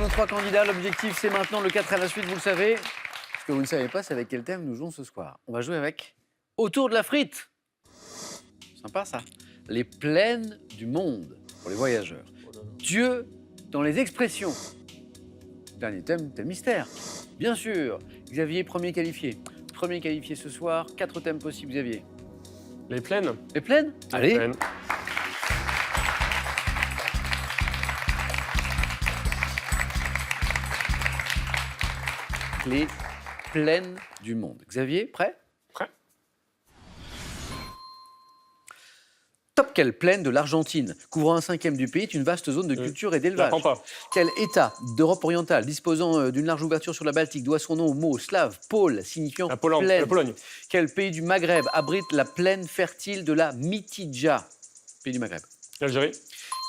nos 3 candidats. L'objectif, c'est maintenant le 4 à la suite, vous le savez. Ce que vous ne savez pas, c'est avec quel thème nous jouons ce soir. On va jouer avec Autour de la frite. Sympa, ça. Les plaines du monde, pour les voyageurs. Dieu dans les expressions. Dernier thème, thème mystère. Bien sûr, Xavier, premier qualifié. Premier qualifié ce soir, 4 thèmes possibles, Xavier. Les plaines. Les plaines? Allez. Les plaines. Les plaines du monde. Xavier, prêt? Prêt. Top, quelle plaine de l'Argentine, couvrant un 5e du pays, est une vaste zone de culture et La d'élevage. Pampa. Quel État d'Europe orientale, disposant d'une large ouverture sur la Baltique, doit son nom au mot slave, pôle, signifiant La Pologne. plaine? La Pologne. Quel pays du Maghreb abrite la plaine fertile de la Mitidja? Pays du Maghreb. L'Algérie.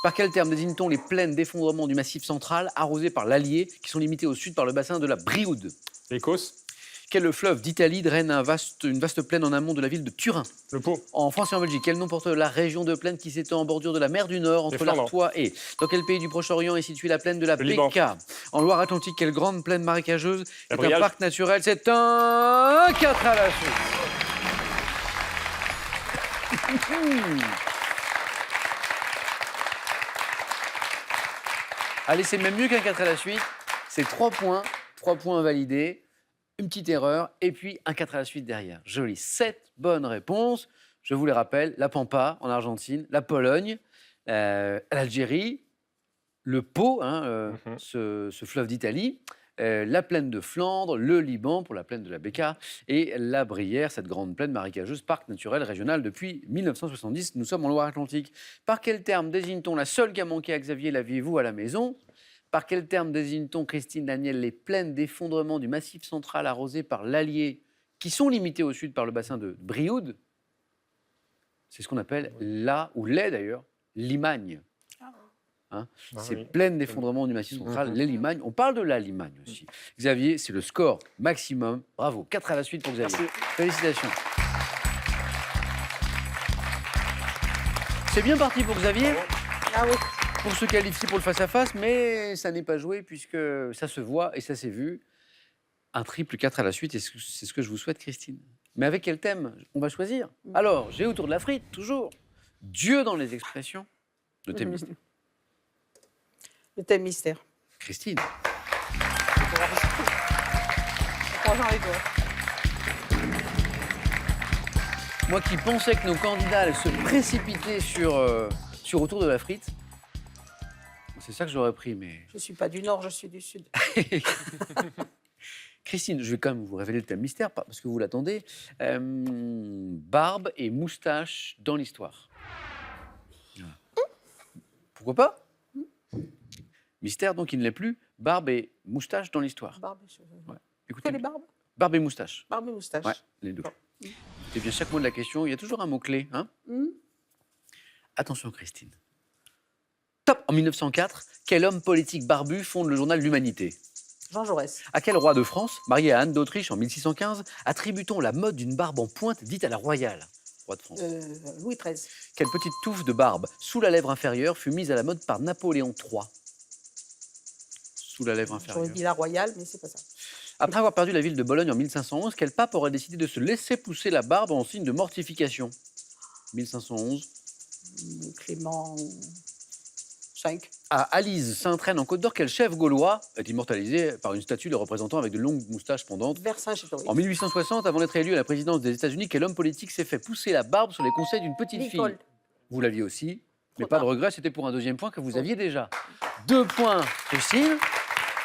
Par quel terme désigne-t-on les plaines d'effondrement du Massif central, arrosées par l'Allier, qui sont limitées au sud par le bassin de la Brioude? L'Écosse. Quel fleuve d'Italie draine une vaste plaine en amont de la ville de Turin? Le Pau. En France et en Belgique, quel nom porte la région de plaine qui s'étend en bordure de la mer du Nord, entre Flandres. l'Artois et... Dans quel pays du Proche-Orient est située la plaine de la Le Liban. Béka? En Loire-Atlantique, quelle grande plaine marécageuse La est un Briale. parc naturel? C'est un 4 à la suite. Allez, c'est même mieux qu'un 4 à la suite. C'est 3 points validés, une petite erreur, et puis un 4 à la suite derrière. Joli, 7 bonnes réponses. Je vous les rappelle, la Pampa en Argentine, la Pologne, l'Algérie, le Pau, ce fleuve d'Italie, la plaine de Flandre, le Liban pour la plaine de la Béka et la Brière, cette grande plaine marécageuse, parc naturel régional depuis 1970. Nous sommes en Loire-Atlantique. Par quel terme désigne-t-on la seule qui a manqué à Xavier? L'aviez-vous à la maison? Par quel terme désigne-t-on, Christine, Daniel, les plaines d'effondrement du Massif central arrosées par l'Allier, qui sont limitées au sud par le bassin de Brioude? C'est ce qu'on appelle ou les d'ailleurs, Limagne. C'est oui. plaine d'effondrement du Massif central, les Limagnes. On parle de la Limagne aussi. Xavier, c'est le score maximum. Bravo, 4 à la suite pour Xavier. Merci. Félicitations. C'est bien parti pour Xavier. Ah oui. Pour se qualifier pour le face-à-face, mais ça n'est pas joué puisque ça se voit et ça s'est vu. Un triple 4 à la suite, et c'est ce que je vous souhaite, Christine. Mais avec quel thème on va choisir? Alors, j'ai autour de la frite, toujours. Dieu dans les expressions de thème mystère. Le thème mystère. Christine. Prends Jean les doigts. Moi qui pensais que nos candidats allaient se précipiter sur autour de la frite, c'est ça que j'aurais pris, mais... Je ne suis pas du Nord, je suis du Sud. Christine, je vais quand même vous révéler le thème mystère, parce que vous l'attendez. Barbe et moustache dans l'histoire. Voilà. Pourquoi pas? Mystère, donc, il ne l'est plus. Barbe et moustache dans l'histoire. Barbe et cheveux. Ouais. Que Écoutez, les barbes? barbe et moustache. Barbe et moustache. Ouais, les deux. C'est bien chaque mot de la question. Il y a toujours un mot-clé. Hein? Attention, Christine. Top. En 1904, quel homme politique barbu fonde le journal L'Humanité? Jean Jaurès. À quel roi de France, marié à Anne d'Autriche en 1615, attribue-t-on la mode d'une barbe en pointe dite à la royale? Roi de France. Louis XIII. Quelle petite touffe de barbe sous la lèvre inférieure fut mise à la mode par Napoléon III? Sous la lèvre J'aurais inférieure. dit la royale, mais c'est pas ça. Après avoir perdu la ville de Bologne en 1511, quel pape aurait décidé de se laisser pousser la barbe en signe de mortification? 1511. Clément V. À Alise, Sainte-Reine en Côte d'Or, quel chef gaulois est immortalisé par une statue le représentant avec de longues moustaches pendantes? Vercingétorix. En 1860, avant d'être élu à la présidence des États-Unis, quel homme politique s'est fait pousser la barbe sur les conseils d'une petite Lincoln. fille? Vous l'aviez aussi, mais Trop pas de tard. regret, c'était pour un deuxième point que vous aviez déjà. 2 points, Christine.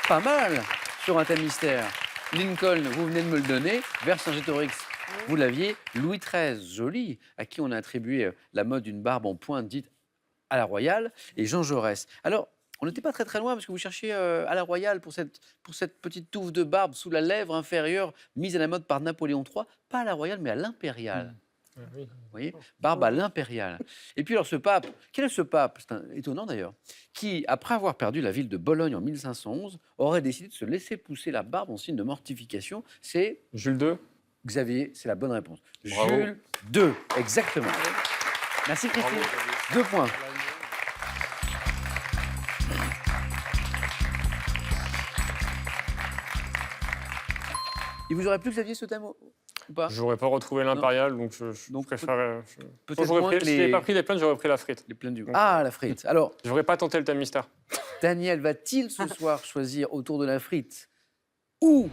Pas mal sur un thème mystère. Lincoln, vous venez de me le donner. Vercingétorix, vous l'aviez. Louis XIII, joli, à qui on a attribué la mode d'une barbe en pointe dite à la royale. Et Jean Jaurès. Alors, on n'était pas très très loin parce que vous cherchiez à la royale pour cette petite touffe de barbe sous la lèvre inférieure mise à la mode par Napoléon III. Pas à la royale, mais à l'impériale. Oui. Vous voyez, barbe à l'impériale. Et puis alors ce pape, quel est ce pape? C'est étonnant d'ailleurs, qui, après avoir perdu la ville de Bologne en 1511, aurait décidé de se laisser pousser la barbe en signe de mortification. C'est Jules II. Xavier, c'est la bonne réponse. Bravo. Jules II, exactement. Merci Christine. 2 points. Il vous aurait plu, Xavier, ce thème ou pas? Je n'aurais pas retrouvé l'impérial, donc je Donc, préfère. peut-être J'aurais moins pris, que si je n'avais pas pris les plaines, j'aurais pris la frite. les plaines du... Donc, Ah, la frite. Alors, Je n'aurais pas tenté le thème mystère. Daniel va-t-il ce soir choisir autour de la frite ou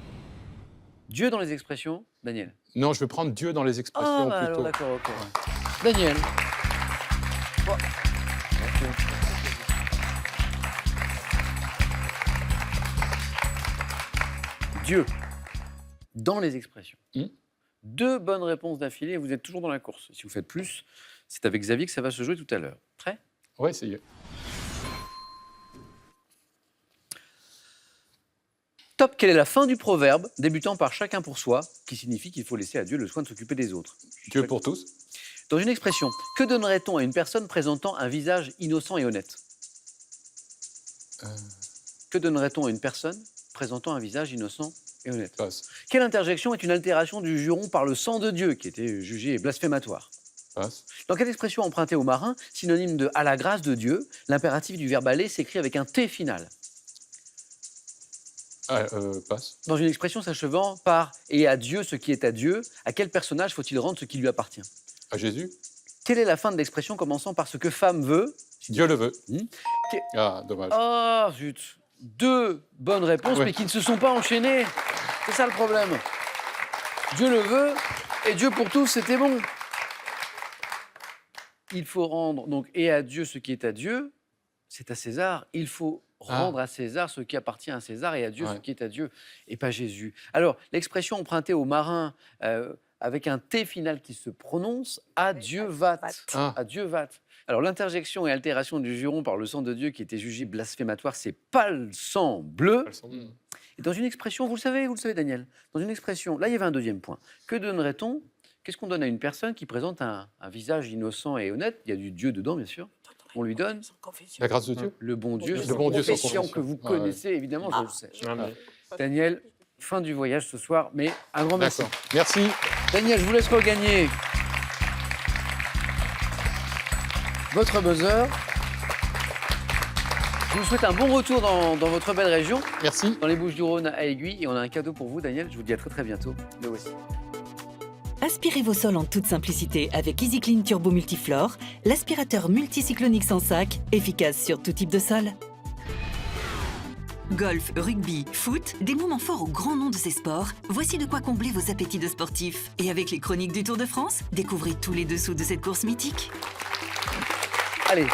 Dieu dans les expressions? Daniel. Non, je vais prendre Dieu dans les Ah, expressions bah alors plutôt. d'accord, ok. Daniel. Bon. Dieu dans les expressions. Hmm. 2 bonnes réponses d'affilée et vous êtes toujours dans la course. Si vous faites plus, c'est avec Xavier que ça va se jouer tout à l'heure. Prêt? Ouais, c'est. Top, quelle est la fin du proverbe débutant par chacun pour soi, qui signifie qu'il faut laisser à Dieu le soin de s'occuper des autres? Dieu pour tous. Dans une expression, que donnerait-on à une personne présentant un visage innocent et honnête? Euh, Que donnerait-on à une personne présentant un visage innocent et honnête? passe. Quelle interjection est une altération du juron par le sang de Dieu, qui était jugé blasphématoire? Passe. Dans quelle expression empruntée aux marins, synonyme de « à la grâce de Dieu », l'impératif du verbe aller s'écrit avec un T final? Passe. Dans une expression s'achevant par « et à Dieu ce qui est à Dieu », à quel personnage faut-il rendre ce qui lui appartient? À Jésus. Quelle est la fin de l'expression commençant par ce que femme veut? Dieu le veut. Que- Ah, dommage. Oh, zut. 2 bonnes réponses, Ouais. mais qui ne se sont pas enchaînées. C'est ça le problème. Dieu le veut, et Dieu pour tous, c'était bon. Il faut rendre, donc, et à Dieu ce qui est à Dieu, c'est à César. Il faut rendre à César ce qui appartient à César, et à Dieu ce Ouais. qui est à Dieu, et pas Jésus. Alors, l'expression empruntée aux marins, avec un T final qui se prononce, à Dieu vat. Ah. À Dieu vat. Alors, l'interjection et altération du juron par le sang de Dieu qui était jugé blasphématoire, c'est pas le sang bleu. Et dans une expression, vous le savez, Daniel, dans une expression, là, il y avait un deuxième point. Que donnerait-on? Qu'est-ce qu'on donne à une personne qui présente un visage innocent et honnête? Il y a du Dieu dedans, bien sûr. On lui donne La grâce de Dieu. le bon Dieu, Le sans bon Dieu sans confession confession. que vous Ouais, ouais. connaissez, évidemment, je le sais. Ah, mais- Daniel, fin du voyage ce soir, mais un grand merci. D'accord. Merci. Daniel, je vous laisse regagner votre buzzer. Je vous souhaite un bon retour dans votre belle région, Merci. dans les Bouches-du-Rhône à Aiguille. Et on a un cadeau pour vous, Daniel. Je vous dis à très très bientôt. Le voici. Aspirez vos sols en toute simplicité avec EasyClean Turbo Multiflore, l'aspirateur multicyclonique sans sac, efficace sur tout type de sol. Golf, rugby, foot, des moments forts au grand nom de ces sports, voici de quoi combler vos appétits de sportifs. Et avec les chroniques du Tour de France, découvrez tous les dessous de cette course mythique. Allez.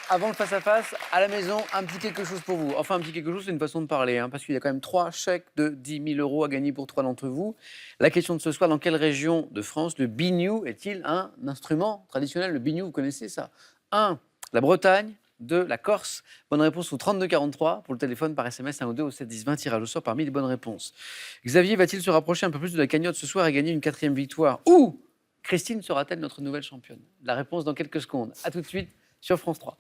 Avant le face-à-face, à la maison, un petit quelque chose pour vous. Enfin, un petit quelque chose, c'est une façon de parler, hein, parce qu'il y a quand même 3 chèques de 10 000 € à gagner pour 3 d'entre vous. La question de ce soir, dans quelle région de France le biniou est-il un instrument traditionnel? Le biniou, vous connaissez ça? 1, la Bretagne. 2, la Corse. Bonne réponse au 3243 pour le téléphone, par SMS 1 ou 2 au 7 10 20, tirage au sort parmi les bonnes réponses. Xavier va-t-il se rapprocher un peu plus de la cagnotte ce soir et gagner une 4e victoire? Ou Christine sera-t-elle notre nouvelle championne? La réponse dans quelques secondes. A tout de suite sur France 3.